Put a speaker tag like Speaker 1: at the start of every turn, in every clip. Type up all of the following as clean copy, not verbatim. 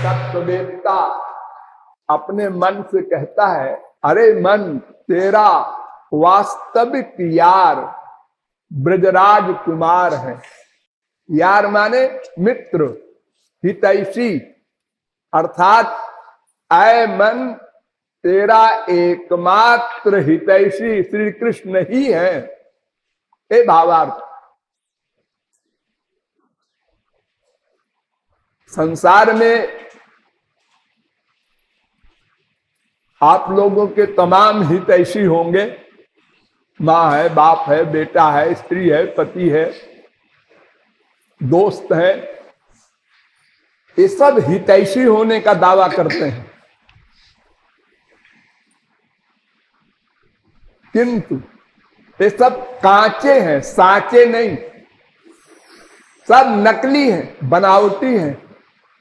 Speaker 1: तत्ववेत्ता अपने मन से कहता है, अरे मन, तेरा वास्तविक यार ब्रजराज कुमार है। यार माने मित्र, हितैषी, अर्थात ऐ मन, तेरा एकमात्र हितैषी श्री कृष्ण ही है। ये भावार्थ। संसार में आप लोगों के तमाम हितैषी होंगे, माँ है, बाप है, बेटा है, स्त्री है, पति है, दोस्त है, ये सब हितैषी होने का दावा करते हैं। किंतु ये सब कांचे हैं, साचे नहीं, सब नकली हैं, बनावटी हैं,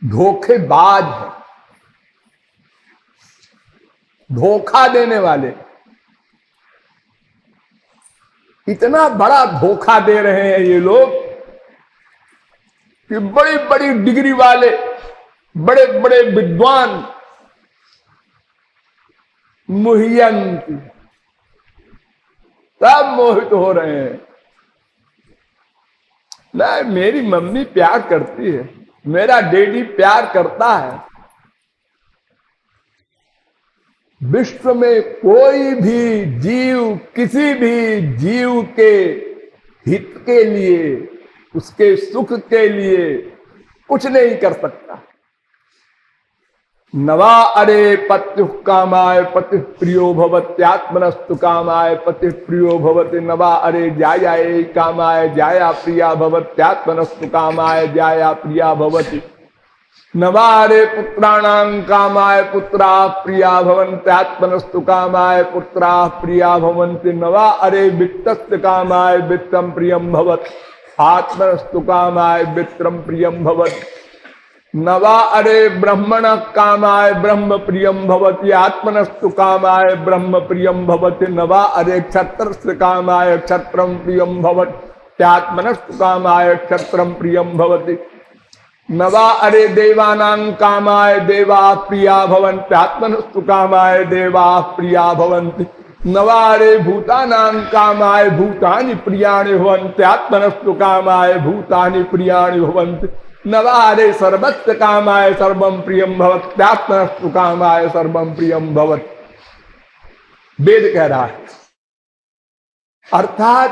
Speaker 1: धोखेबाज हैं, धोखा देने वाले। इतना बड़ा धोखा दे रहे हैं ये लोग कि बड़ी बड़ी डिग्री वाले, बड़े बड़े विद्वान मुह्यंत सब मोहित हो रहे हैं। नहीं, मेरी मम्मी प्यार करती है, मेरा डैडी प्यार करता है। विश्व में कोई भी जीव किसी भी जीव के हित के लिए, उसके सुख के लिए कुछ नहीं कर सकता। नवा अरे पत्यु कामाय पति प्रियो भवत्यात्मनस्तु कामाय पति प्रियो भवति। नवा अरे जायाय कामाय जाया प्रिया भवत्यात्मनस्तु कामाय जाया प्रिया भवति। नवा अरे पुत्राणां कामाय पुत्रा प्रिया भवन्त्यात्मनस्तु कामाय पुत्रा प्रिया भवन्ति। नवा अरे वित्तस्य कामाय वित्तं प्रियं भवत् आत्मनस्तु कामाय वित्रं प्रियं भवत्। नवा अरे ब्रह्मण कामाय ब्रह्म प्रियं भवति आत्मनस्तु कामाय ब्रह्म प्रियं भवति। नवा अरे क्षत्रस्य कामाय क्षत्रं प्रियं भवति आत्मनस्तु कामाय क्षत्रं प्रियं भवति। नवा अरे देवानां कामाय देवा प्रिया भवन्ति आत्मनस्तु कामाय देवा प्रिया भवन्ति। नवा अरे भूतानां कामाय भूतानि प्रियाणि भवन्ति आत्मनस्तु कामाय भूतानि प्रियाणि भवन्ति। नवा अरे सर्वस्य कामाय सर्वं प्रियं भवति आत्मनस्तु कामाय सर्वं प्रियं भवति। वेद कह रहा है। अर्थात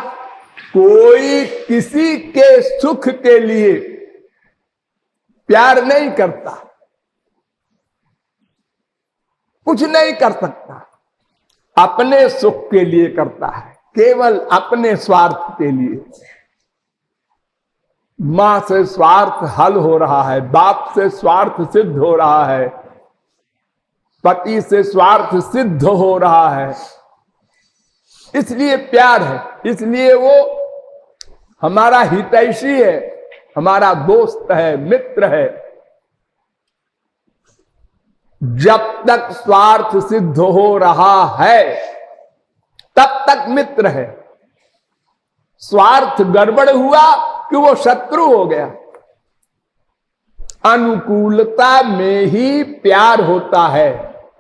Speaker 1: कोई किसी के सुख के लिए प्यार नहीं करता, कुछ नहीं कर सकता, अपने सुख के लिए करता है, केवल अपने स्वार्थ के लिए। मां से स्वार्थ हल हो रहा है, बाप से स्वार्थ सिद्ध हो रहा है, पति से स्वार्थ सिद्ध हो रहा है, इसलिए प्यार है, इसलिए वो हमारा हितैषी है, हमारा दोस्त है, मित्र है। जब तक स्वार्थ सिद्ध हो रहा है तब तक मित्र है। स्वार्थ गड़बड़ हुआ कि वो शत्रु हो गया। अनुकूलता में ही प्यार होता है,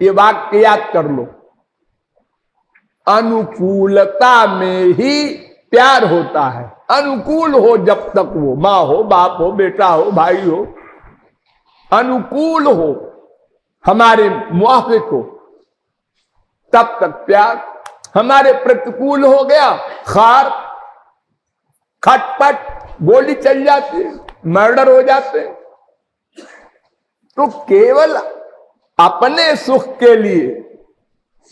Speaker 1: ये वाक्य याद कर लो। अनुकूलता में ही प्यार होता है। अनुकूल हो जब तक वो, माँ हो, बाप हो, बेटा हो, भाई हो, अनुकूल हो, हमारे मुआफिक हो, तब तक प्यार। हमारे प्रतिकूल हो गया, खार, खटपट, गोली चल जाती है, मर्डर हो जाते हैं। तो केवल अपने सुख के लिए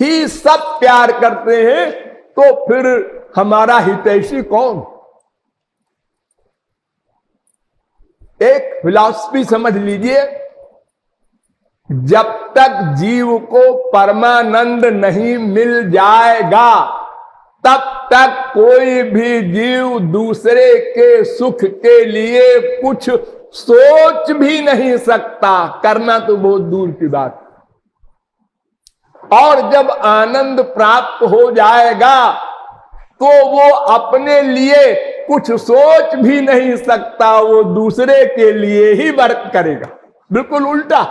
Speaker 1: ही सब प्यार करते हैं, तो फिर हमारा हितैषी कौन? एक फिलॉसफी समझ लीजिए, जब तक जीव को परमानंद नहीं मिल जाएगा तब तक कोई भी जीव दूसरे के सुख के लिए कुछ सोच भी नहीं सकता, करना तो बहुत दूर की बात। और जब आनंद प्राप्त हो जाएगा तो वो अपने लिए कुछ सोच भी नहीं सकता, वो दूसरे के लिए ही वर्क करेगा। बिल्कुल उल्टा।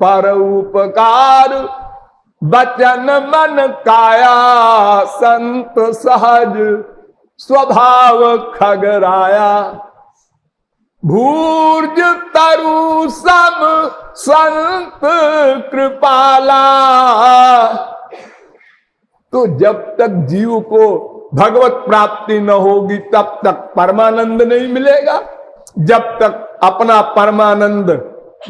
Speaker 1: पर उपकार वचन मन काया, संत सहज स्वभाव खगराया। भूर्ज तरु सम संत कृपाला। तो जब तक जीव को भगवत प्राप्ति न होगी तब तक परमानंद नहीं मिलेगा। जब तक अपना परमानंद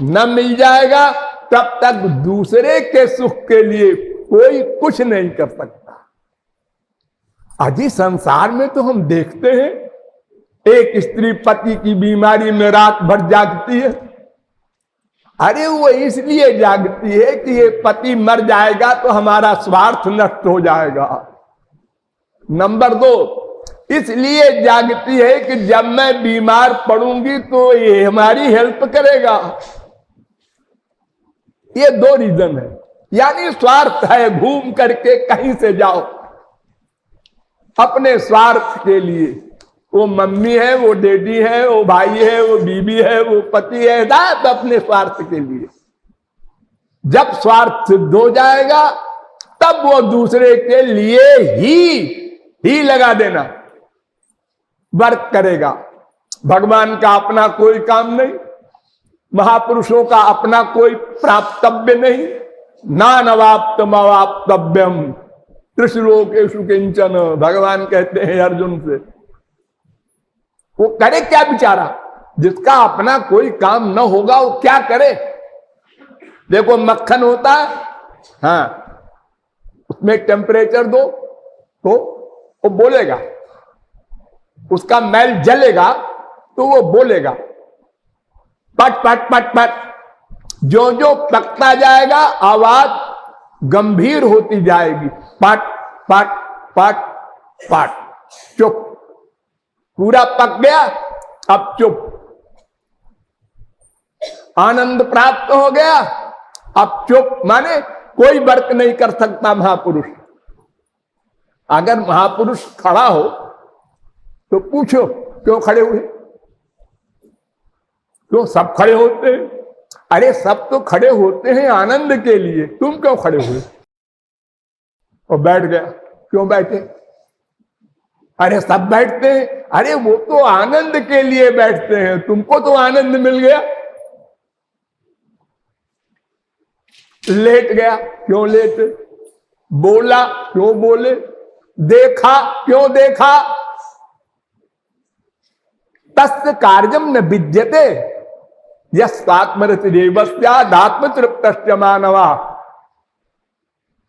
Speaker 1: न मिल जाएगा तब तक दूसरे के सुख के लिए कोई कुछ नहीं कर सकता। अजी संसार में तो हम देखते हैं, एक स्त्री पति की बीमारी में रात भर जागती है। अरे वो इसलिए जागती है कि ये पति मर जाएगा तो हमारा स्वार्थ नष्ट हो जाएगा। नंबर 2, इसलिए जागती है कि जब मैं बीमार पड़ूंगी तो ये हमारी हेल्प करेगा। ये 2 रीजन है। यानी स्वार्थ है, घूम करके कहीं से जाओ अपने स्वार्थ के लिए। वो मम्मी है, वो डैडी है, वो भाई है, वो बीबी है, वो पति है, सब अपने स्वार्थ के लिए। जब स्वार्थ सिद्ध हो जाएगा तब वो दूसरे के लिए ही लगा देना वर्क करेगा। भगवान का अपना कोई काम नहीं, महापुरुषों का अपना कोई प्राप्तव्य नहीं। नानवाप्तम अवाप्तव्यम त्रिशलोकेषु किंचन, भगवान कहते हैं अर्जुन से। वो करे क्या बेचारा? जिसका अपना कोई काम न होगा वो क्या करे? देखो मक्खन होता है, हाँ, उसमें टेम्परेचर दो तो वो बोलेगा, उसका मैल जलेगा तो वो बोलेगा, पट पट पट पट। जो जो पकता जाएगा आवाज गंभीर होती जाएगी, पट पट पट पट। चुप, पूरा पक गया, अब चुप। आनंद प्राप्त हो गया, अब चुप। माने कोई वर्क नहीं कर सकता महापुरुष। अगर महापुरुष खड़ा हो तो पूछो क्यों खड़े हुए? क्यों सब खड़े होते हैं? अरे सब तो खड़े होते हैं आनंद के लिए, तुम क्यों खड़े हुए? और बैठ गया, क्यों बैठे? अरे सब बैठते हैं, अरे वो तो आनंद के लिए बैठते हैं, तुमको तो आनंद मिल गया। लेट गया, क्यों लेटे? बोला, क्यों बोले? देखा, क्यों देखा? तस्य कार्यम न विद्यते यस्तात्मरतिरेवस्यादात्म तृप्तश्च मानवा।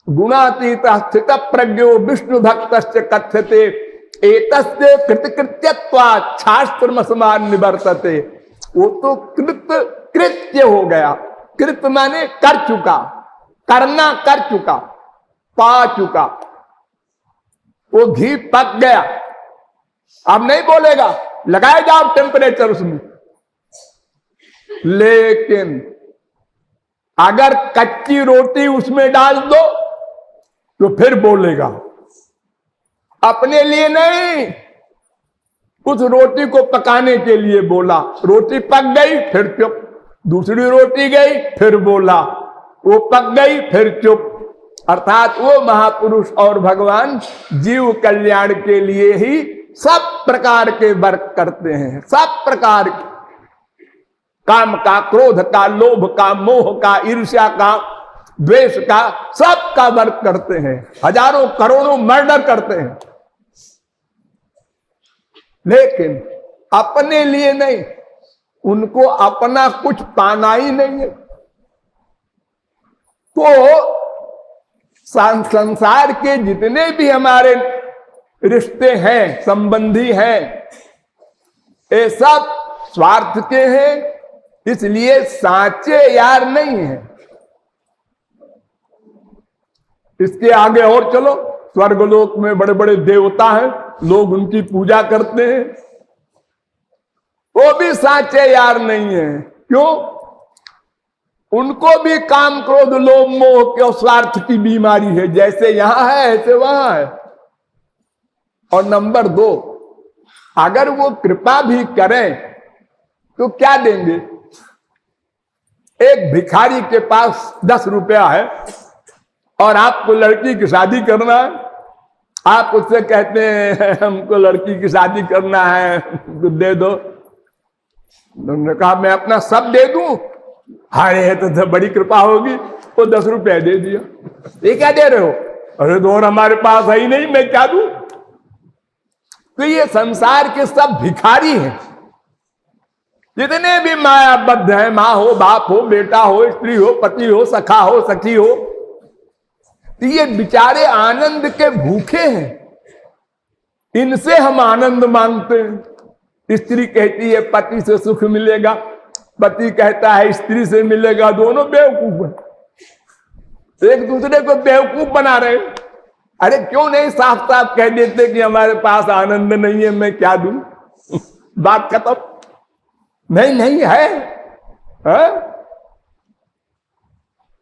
Speaker 1: गुणातीत स्थित प्रज्ञो विष्णु भक्तश्च कथ्यते एतस्य कृतकृत्यत्वात् शास्त्रमसमान निवर्तते। वो तो कृत्य हो गया। कृत माने कर चुका, करना कर चुका, पा चुका। वो घी पक गया, अब नहीं बोलेगा, लगाए जाओ टेम्परेचर उसमें। लेकिन अगर कच्ची रोटी उसमें डाल दो तो फिर बोलेगा, अपने लिए नहीं, उस रोटी को पकाने के लिए बोला। रोटी पक गई फिर चुप, दूसरी रोटी गई फिर बोला, वो पक गई फिर चुप। अर्थात वो महापुरुष और भगवान जीव कल्याण के लिए ही सब प्रकार के वर्क करते हैं। सब प्रकार के, काम का, क्रोध का, लोभ का, मोह का, ईर्ष्या का, द्वेष का, सब का वर्क करते हैं। हजारों करोड़ों मर्डर करते हैं, लेकिन अपने लिए नहीं। उनको अपना कुछ पाना ही नहीं है। तो संसार के जितने भी हमारे रिश्ते हैं, संबंधी हैं, ये सब स्वार्थ के हैं, इसलिए साचे यार नहीं है। इसके आगे और चलो, स्वर्गलोक में बड़े बड़े देवता हैं, लोग उनकी पूजा करते हैं, वो भी साचे यार नहीं है। क्यों? उनको भी काम, क्रोध, लोभ, मोह के स्वार्थ की बीमारी है। जैसे यहां है ऐसे वहां है। और नंबर 2, अगर वो कृपा भी करें तो क्या देंगे? एक भिखारी के पास 10 रुपया है और आपको लड़की की शादी करना है। आप उससे कहते हैं हमको लड़की की शादी करना है तो दे दो। उन्होंने कहा मैं अपना सब दे दूं। अरे तो बड़ी कृपा होगी। वो 10 रुपया दे दिया। ये क्या दे रहे हो? अरे तो और हमारे पास है ही नहीं, मैं क्या दूं? तो ये संसार के सब भिखारी हैं, जितने भी मायाबद्ध हैं, माँ हो, बाप हो, बेटा हो, स्त्री हो, पति हो, सखा हो, सखी हो, तो ये बेचारे आनंद के भूखे हैं। इनसे हम आनंद मांगते हैं। स्त्री कहती है पति से सुख मिलेगा, पति कहता है स्त्री से मिलेगा। दोनों बेवकूफ हैं, एक दूसरे को बेवकूफ बना रहे। अरे क्यों नहीं साफ साफ कह देते कि हमारे पास आनंद नहीं है, मैं क्या दूं? बात खत्म। नहीं है, है?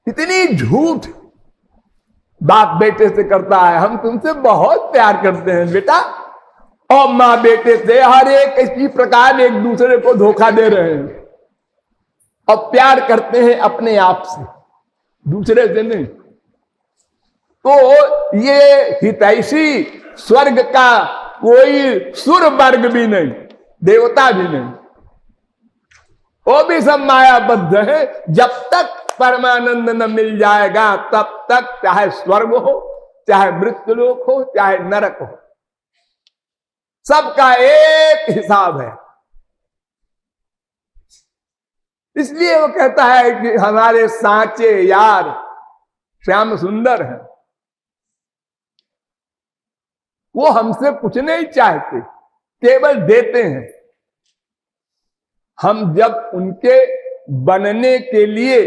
Speaker 1: इतनी झूठ बाप बेटे से करता है। हम तुमसे बहुत प्यार करते हैं बेटा, और माँ बेटे से हर एक इसी प्रकार एक दूसरे को धोखा दे रहे हैं। और प्यार करते हैं अपने आप से, दूसरे से नहीं। तो ये हितैषी स्वर्ग का कोई सुर वर्ग भी नहीं, देवता भी नहीं, वो भी सब मायाबद्ध है। जब तक परमानंद न मिल जाएगा तब तक चाहे स्वर्ग हो, चाहे मृत्युलोक हो, चाहे नरक हो, सबका एक हिसाब है। इसलिए वो कहता है कि हमारे साचे यार श्याम सुंदर हैं। वो हमसे कुछ नहीं चाहते, केवल देते हैं। हम जब उनके बनने के लिए,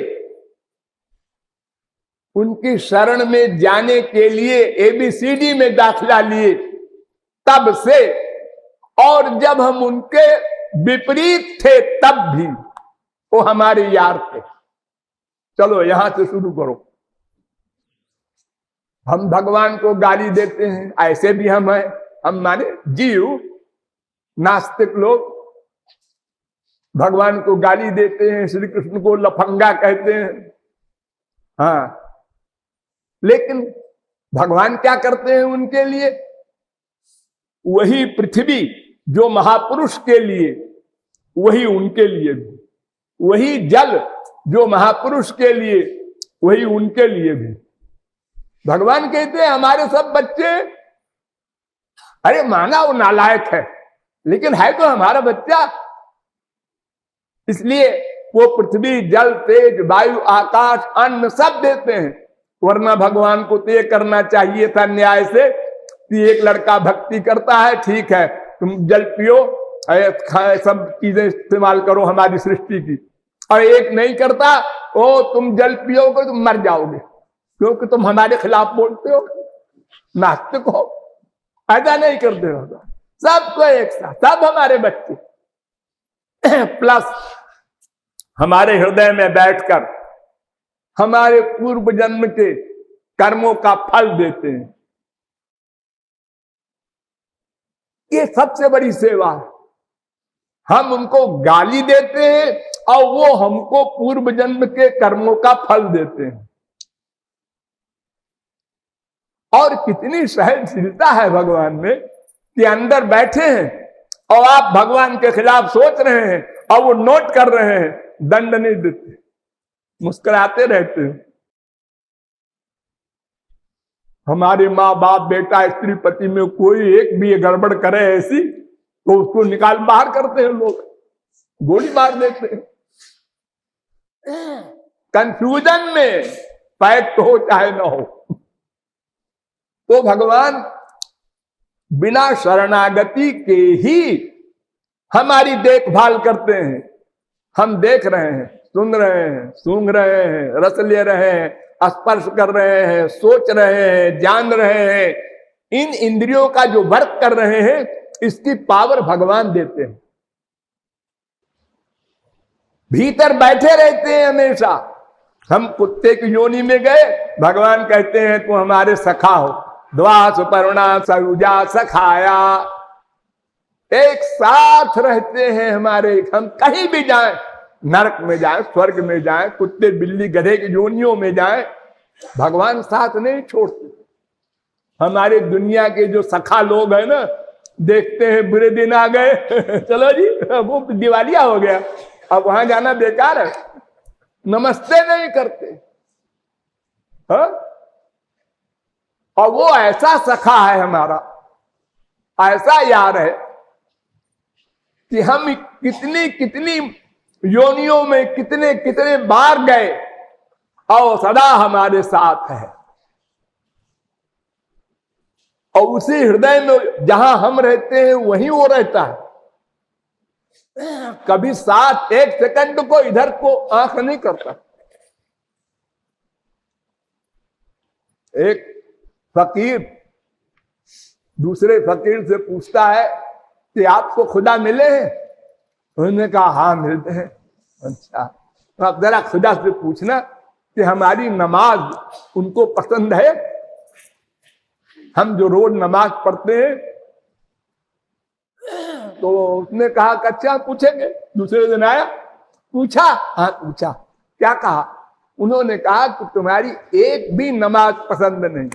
Speaker 1: उनकी शरण में जाने के लिए ABCD में दाखिला लिए तब से, और जब हम उनके विपरीत थे तब भी वो हमारे यार थे। चलो यहां से शुरू करो। हम भगवान को गाली देते हैं, ऐसे भी हम हैं। हम माने जीव, नास्तिक लोग भगवान को गाली देते हैं, श्री कृष्ण को लफंगा कहते हैं। हाँ, लेकिन भगवान क्या करते हैं उनके लिए? वही पृथ्वी जो महापुरुष के लिए, वही उनके लिए भी। वही जल जो महापुरुष के लिए, वही उनके लिए भी। भगवान कहते हैं हमारे सब बच्चे, अरे माना वो नालायक है लेकिन है तो हमारा बच्चा। इसलिए वो पृथ्वी, जल, तेज, वायु, आकाश, अन्न सब देते हैं। वरना भगवान को तो ये करना चाहिए था न्याय से कि एक लड़का भक्ति करता है, ठीक है, तुम जल पियो, सब चीजें इस्तेमाल करो हमारी सृष्टि की, और एक नहीं करता, ओ तुम जल पियोगे तुम मर जाओगे क्योंकि तुम हमारे खिलाफ बोलते हो, नास्तिक हो। ऐसा नहीं करते हो। सबको एक साथ, सब हमारे बच्चे प्लस हमारे हृदय में बैठकर हमारे पूर्व जन्म के कर्मों का फल देते हैं। ये सबसे बड़ी सेवा है। हम उनको गाली देते हैं और वो हमको पूर्व जन्म के कर्मों का फल देते हैं। और कितनी सहनशीलता है भगवान में कि अंदर बैठे हैं और आप भगवान के खिलाफ सोच रहे हैं और वो नोट कर रहे हैं, दंड नहीं देते, मुस्कुराते रहते हैं। हमारे माँ बाप, बेटा, स्त्री, पति में कोई एक भी गड़बड़ करे ऐसी तो उसको निकाल बाहर करते हैं लोग, गोली मार देते हैं। कंफ्यूजन में पैक्ट हो चाहे ना हो। तो भगवान बिना शरणागति के ही हमारी देखभाल करते हैं। हम देख रहे हैं, सुन रहे हैं, सूंघ रहे हैं, रस ले रहे हैं, स्पर्श कर रहे हैं, सोच रहे हैं, जान रहे हैं। इन इंद्रियों का जो वर्क कर रहे हैं, इसकी पावर भगवान देते हैं। भीतर बैठे रहते हैं हमेशा। हम कुत्ते की योनि में गए, भगवान कहते हैं तू हमारे सखा हो, द्वा सुपर्णा सयुजा सखाया। एक साथ रहते हैं हमारे, हम कहीं भी जाएं नरक में जाए, स्वर्ग में जाए, कुत्ते बिल्ली गधे की योनियों में जाए, भगवान साथ नहीं छोड़ते। हमारे दुनिया के जो सखा लोग हैं ना, देखते हैं बुरे दिन आ गए चलो जी वो दिवालिया हो गया, अब वहां जाना बेकार है, नमस्ते नहीं करते। हाँ? और वो ऐसा सखा है हमारा, ऐसा यार है कि हम कितनी कितनी योनियों में कितने कितने बार गए और सदा हमारे साथ है। और उसी हृदय में जहां हम रहते हैं वहीं वो रहता है। कभी साथ एक सेकंड को इधर को आंख नहीं करता। एक फकीर दूसरे फकीर से पूछता है कि आपको खुदा मिले हैं? उन्होंने कहा हाँ मिलते हैं। अच्छा, तो आप जरा खुदा से पूछना कि हमारी नमाज उनको पसंद है? हम जो रोज नमाज पढ़ते हैं। तो उसने कहा कि अच्छा पूछेंगे। दूसरे दिन आया, पूछा? हाँ पूछा। क्या कहा? उन्होंने कहा कि तुम्हारी एक भी नमाज पसंद नहीं।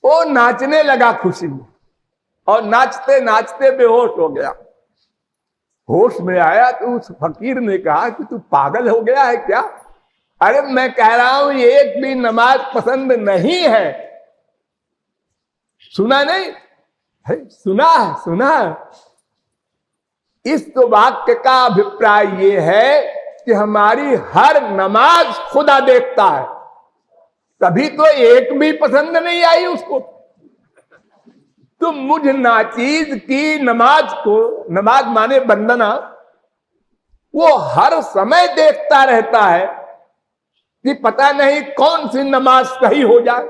Speaker 1: वो नाचने लगा खुशी में और नाचते नाचते बेहोश हो गया। होश में आया तो उस फकीर ने कहा कि तू पागल हो गया है क्या? अरे मैं कह रहा हूं एक भी नमाज पसंद नहीं है। सुना नहीं है? सुना है, सुना है। इस तो वाक्य का अभिप्राय ये है कि हमारी हर नमाज खुदा देखता है। तभी तो एक भी पसंद नहीं आई उसको। तो मुझ नाचीज की नमाज को, नमाज माने वंदना, वो हर समय देखता रहता है कि पता नहीं कौन सी नमाज सही हो जाए,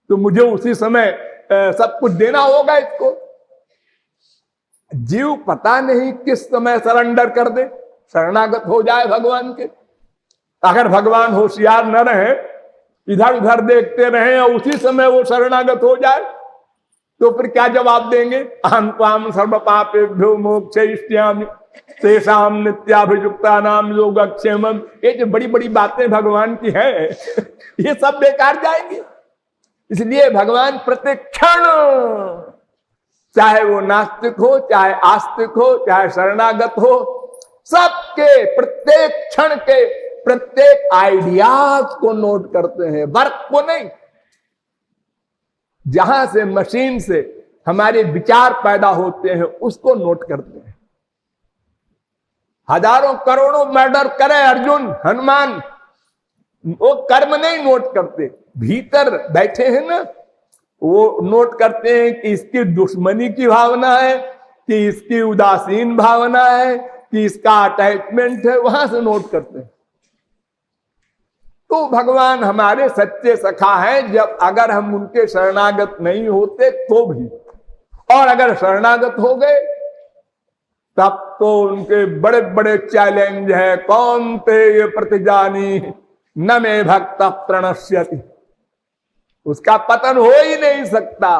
Speaker 1: तो मुझे उसी समय सब कुछ देना होगा इसको। जीव पता नहीं किस समय सरेंडर कर दे, शरणागत हो जाए भगवान के। अगर भगवान होशियार न रहे, इधर उधर देखते रहे और उसी समय वो शरणागत हो जाए, तो फिर क्या जवाब देंगे? अहं त्वां सर्व पापेभ्यो मोक्षयिष्यामि तेषां नित्याभियुक्ता नाम योगक्षेमम्। ये जो बड़ी बड़ी बातें भगवान की हैं ये सब बेकार जाएंगी। इसलिए भगवान प्रत्येक क्षण, चाहे वो नास्तिक हो, चाहे आस्तिक हो, चाहे शरणागत हो, सबके प्रत्येक क्षण के प्रत्येक आइडियाज को नोट करते हैं, वर्क को नहीं। जहां से मशीन से हमारे विचार पैदा होते हैं उसको नोट करते हैं। हजारों करोड़ों मर्डर करे अर्जुन, हनुमान, वो कर्म नहीं नोट करते, भीतर बैठे हैं ना, वो नोट करते हैं कि इसकी दुश्मनी की भावना है, कि इसकी उदासीन भावना है, कि इसका अटैचमेंट है, वहां से नोट करते हैं। तो भगवान हमारे सच्चे सखा हैं जब अगर हम उनके शरणागत नहीं होते तो भी, और अगर शरणागत हो गए तब तो उनके बड़े बड़े चैलेंज है। कौन ते ये प्रतिजानी न में भक्त प्रणश्यति, उसका पतन हो ही नहीं सकता।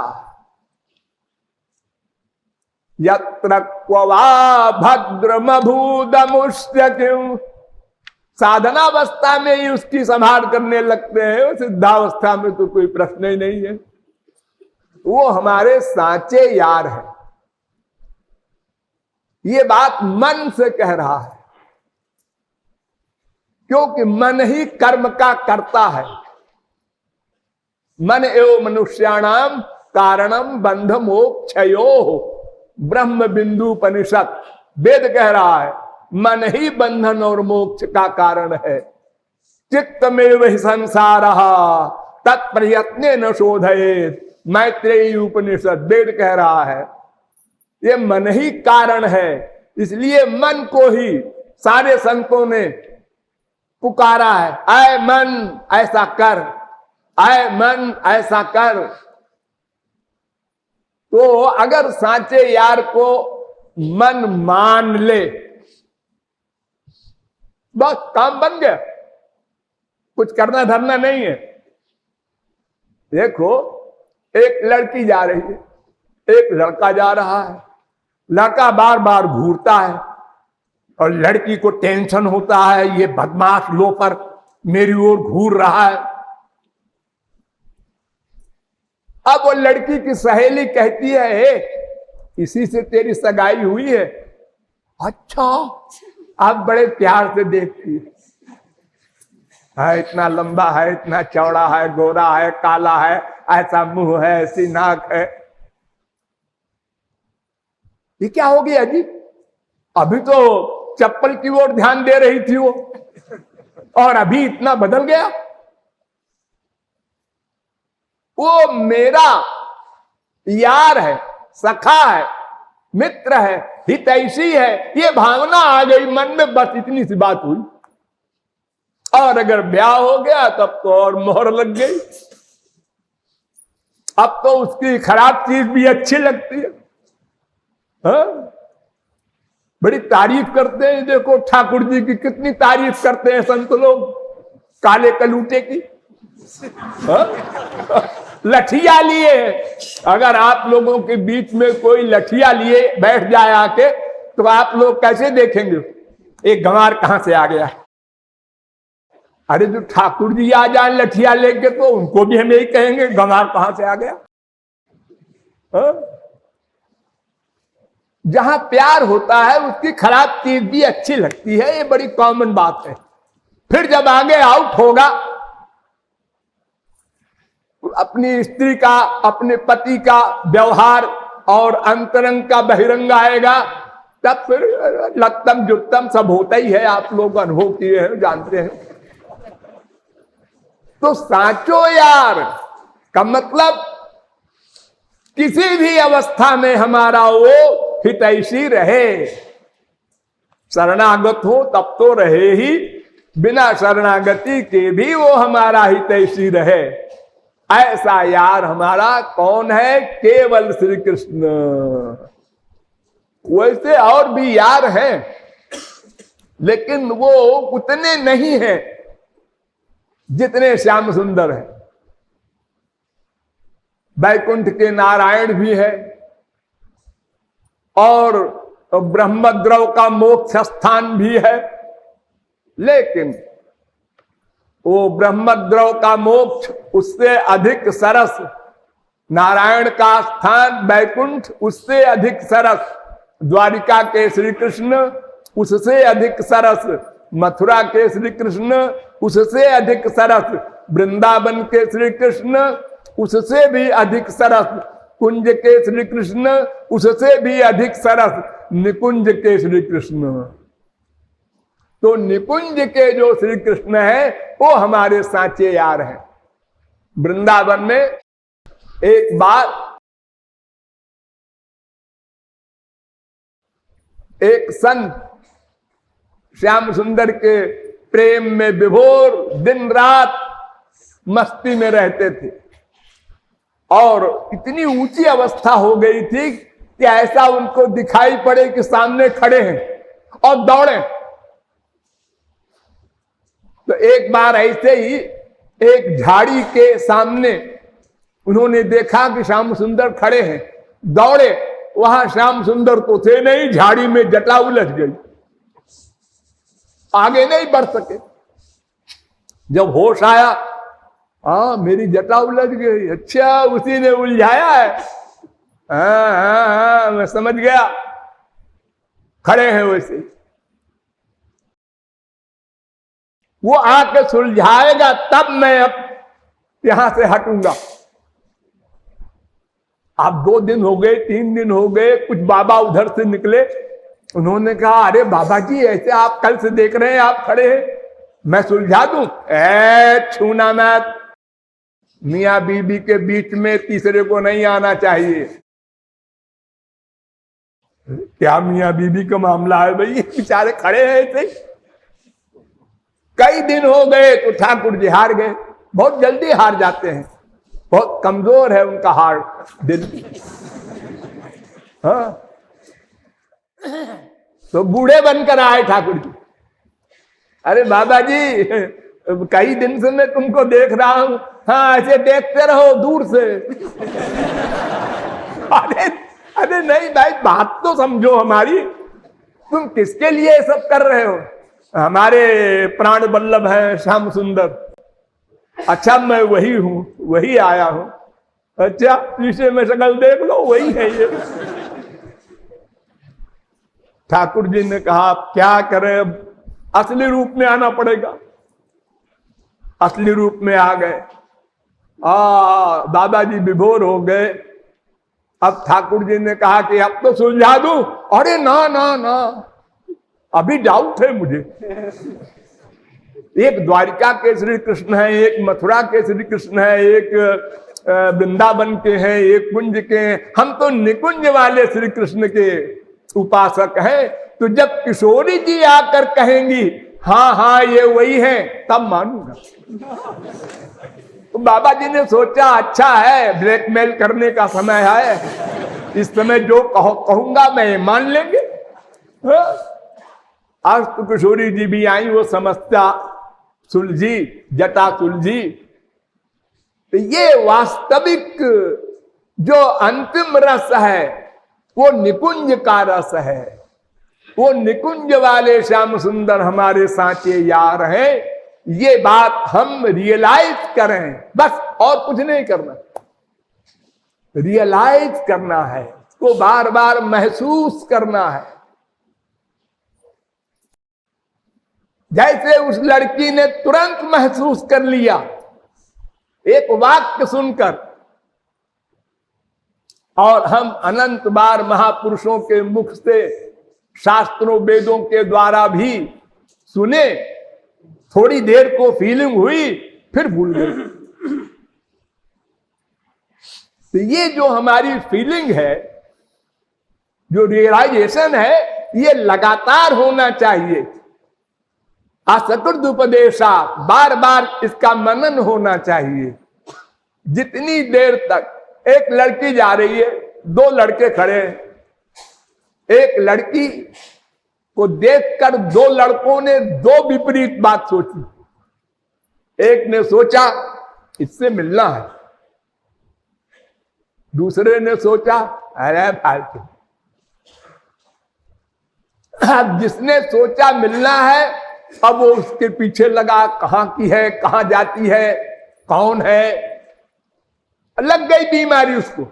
Speaker 1: यत्र क्वा भद्रमभूदमुष्य क्यों, साधनावस्था में ही उसकी संभाल करने लगते हैं, सिद्धावस्था में तो कोई प्रश्न ही नहीं है। वो हमारे साचे यार है। ये बात मन से कह रहा है, क्योंकि मन ही कर्म का करता है। मन एवं मनुष्याणाम कारणम बंध मोक्षयोः, ब्रह्म बिंदु उपनिषद वेद कह रहा है, मन ही बंधन और मोक्ष का कारण है। चित्तमेव हि संसारः तत्प्रयत्नेन शोधयेत्, मैत्रेयी उपनिषद वेद कह रहा है। ये मन ही कारण है, इसलिए मन को ही सारे संतों ने पुकारा है, आए मन ऐसा कर, आए मन ऐसा कर। तो अगर साचे यार को मन मान ले, बस काम बन गया, कुछ करना धरना नहीं है। देखो, एक लड़की जा रही है, एक लड़का जा रहा है, लड़का बार बार घूरता है और लड़की को टेंशन होता है, ये बदमाश लोफर मेरी ओर घूर रहा है। अब वो लड़की की सहेली कहती है, इसी से तेरी सगाई हुई है? अच्छा। आप बड़े प्यार से देखती है, इतना लंबा है, इतना चौड़ा है, गोरा है, काला है, ऐसा मुंह है, ऐसी नाक है, ये क्या हो गया जी? अभी तो चप्पल की ओर ध्यान दे रही थी वो, और अभी इतना बदल गया। वो मेरा यार है, सखा है, मित्र है, हितैषी है, ये भावना आ गई मन में, बस इतनी सी बात हुई। और अगर ब्याह हो गया तब तो और मोहर लग गई। अब तो उसकी खराब चीज भी अच्छी लगती है। हाँ? बड़ी तारीफ करते हैं, देखो ठाकुर जी की कितनी तारीफ करते हैं संत लोग, काले कलूटे की। हाँ? लठिया लिए, अगर आप लोगों के बीच में कोई लठिया लिए बैठ जाए आके, तो आप लोग कैसे देखेंगे एक गंवार कहां से आ गया? अरे जो ठाकुर जी आ जाए लठिया लेके, तो उनको भी हम यही कहेंगे, गंवार कहां से आ गया? हाँ? जहां प्यार होता है उसकी खराब चीज भी अच्छी लगती है, ये बड़ी कॉमन बात है। फिर जब आगे आउट होगा, अपनी स्त्री का, अपने पति का व्यवहार और अंतरंग का बहिरंग आएगा, तब फिर लत्तम जुत्तम सब होता ही है। आप लोग अनुभव किए हैं, जानते हैं। तो साचो यार का मतलब किसी भी अवस्था में हमारा वो हितैषी रहे। शरणागत हो तब तो रहे ही, बिना शरणागति के भी वो हमारा हितैषी रहे। ऐसा यार हमारा कौन है? केवल श्री कृष्ण। वैसे और भी यार हैं, लेकिन वो उतने नहीं हैं जितने श्याम सुंदर है। बैकुंठ के नारायण भी है, और ब्रह्मद्रव का मोक्ष स्थान भी है, लेकिन वो ब्रह्मद्रव का मोक्ष उससे अधिक सरस, नारायण का स्थान बैकुंठ उससे अधिक सरस, द्वारिका के श्री कृष्ण उससे अधिक सरस, मथुरा के श्री कृष्ण उससे अधिक सरस, वृंदावन के श्री कृष्ण उससे भी अधिक सरस, कुंज के श्री कृष्ण उससे भी अधिक सरस, निकुंज के श्री कृष्ण। तो निकुंज के जो श्री कृष्ण है वो हमारे साचे यार हैं। वृंदावन में एक बार एक संत श्याम सुंदर के प्रेम में विभोर दिन रात मस्ती में रहते थे, और इतनी ऊंची अवस्था हो गई थी कि ऐसा उनको दिखाई पड़े कि सामने खड़े हैं और दौड़े। तो एक बार ऐसे ही एक झाड़ी के सामने उन्होंने देखा कि श्याम सुंदर खड़े हैं, दौड़े। वहां श्याम सुंदर तो थे नहीं, झाड़ी में जटा उलझ गई, आगे नहीं बढ़ सके। जब होश आया, हाँ मेरी जटा उलझ गई, अच्छा उसी ने उलझाया है, हाँ मैं समझ गया, खड़े हैं वैसे। वो आके सुलझाएगा तब मैं अब यहां से हटूंगा। अब 2 दिन हो गए, 3 दिन हो गए, कुछ बाबा उधर से निकले। उन्होंने कहा, अरे बाबा जी ऐसे आप कल से देख रहे हैं, आप खड़े हैं, मैं सुलझा दूं? छूना मत, मियां बीबी के बीच में तीसरे को नहीं आना चाहिए। क्या मियां बीबी का मामला है भाई, बेचारे खड़े हैं ऐसे। कई दिन हो गए तो ठाकुर जी हार गए, बहुत जल्दी हार जाते हैं, बहुत कमजोर है उनका हार्ट, दिल। हाँ, तो बूढ़े बनकर आए ठाकुर जी। अरे बाबा जी कई दिन से मैं तुमको देख रहा हूं। हाँ ऐसे देखते रहो दूर से। अरे अरे नहीं भाई, बात तो समझो हमारी। तुम किसके लिए ये सब कर रहे हो? हमारे प्राण वल्लभ है श्याम सुंदर। अच्छा मैं वही हूं, वही आया हूं। अच्छा शीशे में शक्ल देख लो, वही है ये। ठाकुर जी ने कहा क्या करें, असली रूप में आना पड़ेगा। असली रूप में आ गए। दादाजी विभोर हो गए। अब ठाकुर जी ने कहा कि अब तो सुलझा दूं। अरे ना ना ना, अभी डाउट है मुझे। एक द्वारिका के श्री कृष्ण है, एक मथुरा के श्री कृष्ण है, एक वृंदावन के हैं, एक कुंज के हैं। हम तो निकुंज वाले श्री कृष्ण के उपासक हैं। तो जब किशोरी जी आकर कहेंगी हाँ हाँ ये वही है, तब मानूंगा। तो बाबा जी ने सोचा अच्छा है, ब्लैकमेल करने का समय है, इस समय जो कहूंगा मैं मान लेंगे। आज तो किशोरी जी भी आई, वो समस्या सुलझी, जटा सुलझी। तो ये वास्तविक जो अंतिम रस है वो निकुंज का रस है। वो निकुंज वाले श्याम सुंदर हमारे साचे यार हैं। ये बात हम रियलाइज करें, बस और कुछ नहीं करना। रियलाइज करना है, उसको बार बार महसूस करना है। जैसे उस लड़की ने तुरंत महसूस कर लिया एक वाक्य सुनकर, और हम अनंत बार महापुरुषों के मुख से, शास्त्रों वेदों के द्वारा भी सुने, थोड़ी देर को फीलिंग हुई, फिर भूल गए। तो ये जो हमारी फीलिंग है, जो रियलाइजेशन है, ये लगातार होना चाहिए। असकृत उपदेशा, बार बार इसका मनन होना चाहिए। जितनी देर तक एक लड़की जा रही है, दो लड़के खड़े हैं, एक लड़की को देखकर दो लड़कों ने दो विपरीत बात सोची। एक ने सोचा इससे मिलना है, दूसरे ने सोचा अरे फालतू। अब जिसने सोचा मिलना है, अब वो उसके पीछे लगा, कहां की है, कहां जाती है, कौन है। लग गई बीमारी उसको।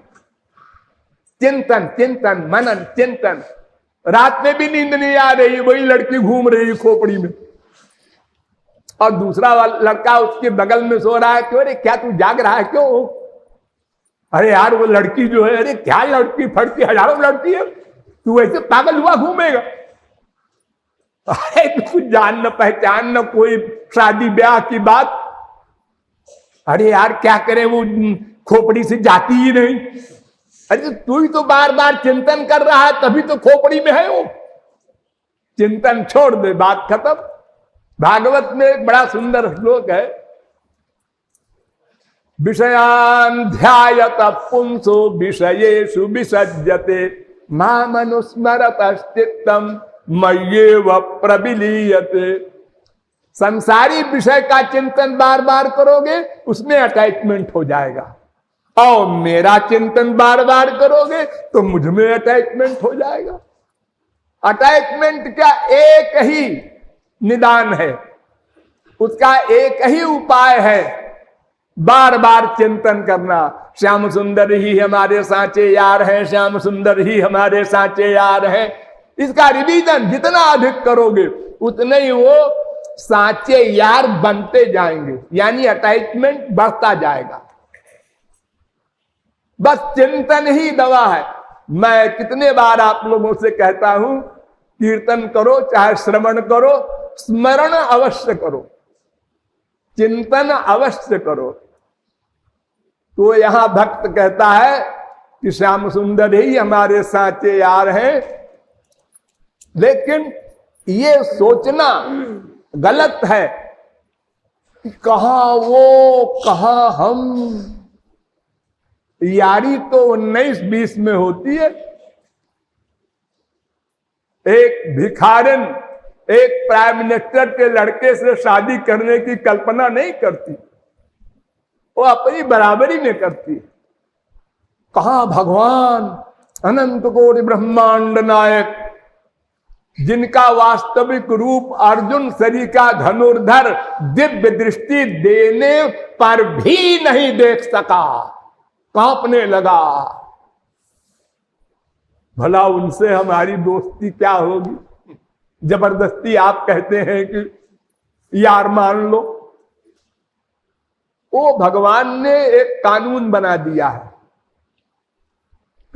Speaker 1: चिंतन चिंतन मनन चिंतन। रात में भी नींद नहीं आ रही, वही लड़की घूम रही खोपड़ी में, और दूसरा लड़का उसके बगल में सो रहा है। क्यों रे, क्या तू जाग रहा है क्यों? अरे यार वो लड़की जो है, अरे क्या लड़की फड़की, हजारों लड़की है, तू ऐसे पागल हुआ घूमेगा? अरे कुछ जान न पहचान न कोई शादी ब्याह की बात। अरे यार क्या करें, वो खोपड़ी से जाती ही नहीं। अरे तू ही तो बार बार चिंतन कर रहा है, तभी तो खोपड़ी में है वो। चिंतन छोड़ दे, बात खत्म। भागवत में एक बड़ा सुंदर श्लोक है, विषयान ध्यायत पुंसो विषयेषु विसज्जते मामनुस्मरत चित्तम मय्येव प्रविलीयते। संसारी विषय का चिंतन बार बार करोगे, उसमें अटैचमेंट हो जाएगा, और मेरा चिंतन बार बार करोगे तो मुझ में अटैचमेंट हो जाएगा। अटैचमेंट का एक ही निदान है, उसका एक ही उपाय है, बार बार चिंतन करना। श्याम सुंदर ही हमारे साचे यार हैं, श्याम सुंदर ही हमारे साचे यार हैं। इसका रिवीजन जितना अधिक करोगे उतने ही वो साचे यार बनते जाएंगे, यानी अटैचमेंट बढ़ता जाएगा। बस चिंतन ही दवा है। मैं कितने बार आप लोगों से कहता हूं, कीर्तन करो चाहे श्रवण करो, स्मरण अवश्य करो, चिंतन अवश्य करो। तो यहां भक्त कहता है कि श्याम सुंदर ही हमारे साचे यार हैं। लेकिन ये सोचना गलत है कि कहां वो कहां हम। यारी तो 19-20 में होती है। एक भिखारिन एक प्राइम मिनिस्टर के लड़के से शादी करने की कल्पना नहीं करती, वो अपनी बराबरी में करती। कहां भगवान अनंत कोटि ब्रह्मांड नायक, जिनका वास्तविक रूप अर्जुन शरीर का धनुर्धर दिव्य दृष्टि देने पर भी नहीं देख सका, कांपने लगा। भला उनसे हमारी दोस्ती क्या होगी? जबरदस्ती आप कहते हैं कि यार मान लो। वो भगवान ने एक कानून बना दिया है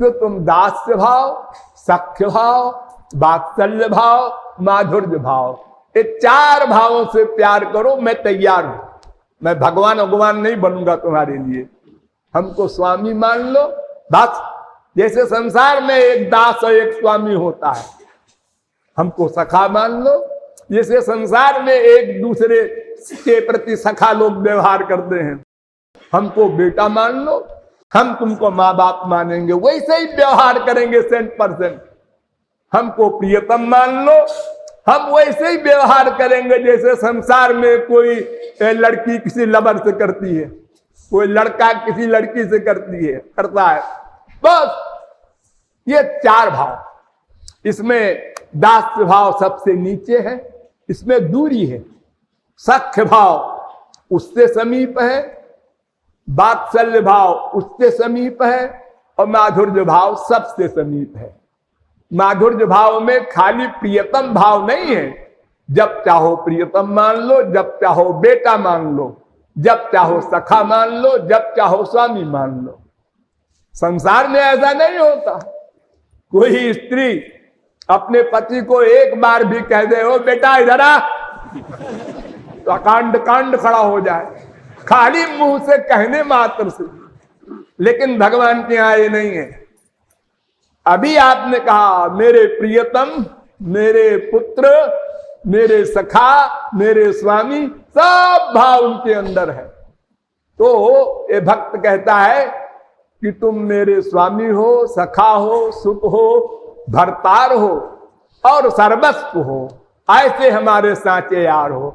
Speaker 1: कि तुम दास्य भाव, सख्य भाव, वात्सल्य भाव, माधुर्य भाव, ये 4 भावों से प्यार करो, मैं तैयार हूं। मैं भगवान नहीं बनूंगा तुम्हारे लिए। हमको स्वामी मान लो बस। जैसे संसार में एक दास और एक स्वामी होता है, हमको सखा मान लो। जैसे संसार में एक दूसरे के प्रति सखा लोग व्यवहार करते हैं, हमको बेटा मान लो, हम तुमको माँ बाप मानेंगे, वैसे ही व्यवहार करेंगे 100%। हमको प्रियतम मान लो, हम वैसे ही व्यवहार करेंगे जैसे संसार में कोई लड़की किसी लवर से करती है, कोई लड़का किसी लड़की से करता है। बस ये 4 भाव। इसमें दास्य भाव सबसे नीचे है, इसमें दूरी है। सख्य भाव उससे समीप है, वात्सल्य भाव उससे समीप है, और माधुर्य भाव सबसे समीप है। माधुर्य भाव में खाली प्रियतम भाव नहीं है। जब चाहो प्रियतम मान लो, जब चाहो बेटा मान लो, जब चाहो सखा मान लो, जब चाहो स्वामी मान लो। संसार में ऐसा नहीं होता। कोई स्त्री अपने पति को एक बार भी कह दे, ओ बेटा इधर आ, तो कांड खड़ा हो जाए, खाली मुंह से कहने मात्र से। लेकिन भगवान के यहां ये नहीं है। अभी आपने कहा मेरे प्रियतम, मेरे पुत्र, मेरे सखा, मेरे स्वामी, सब भाव उनके अंदर है। तो ये भक्त कहता है कि तुम मेरे स्वामी हो, सखा हो, सुख हो, भरतार हो और सर्वस्व हो, ऐसे हमारे साचे यार हो।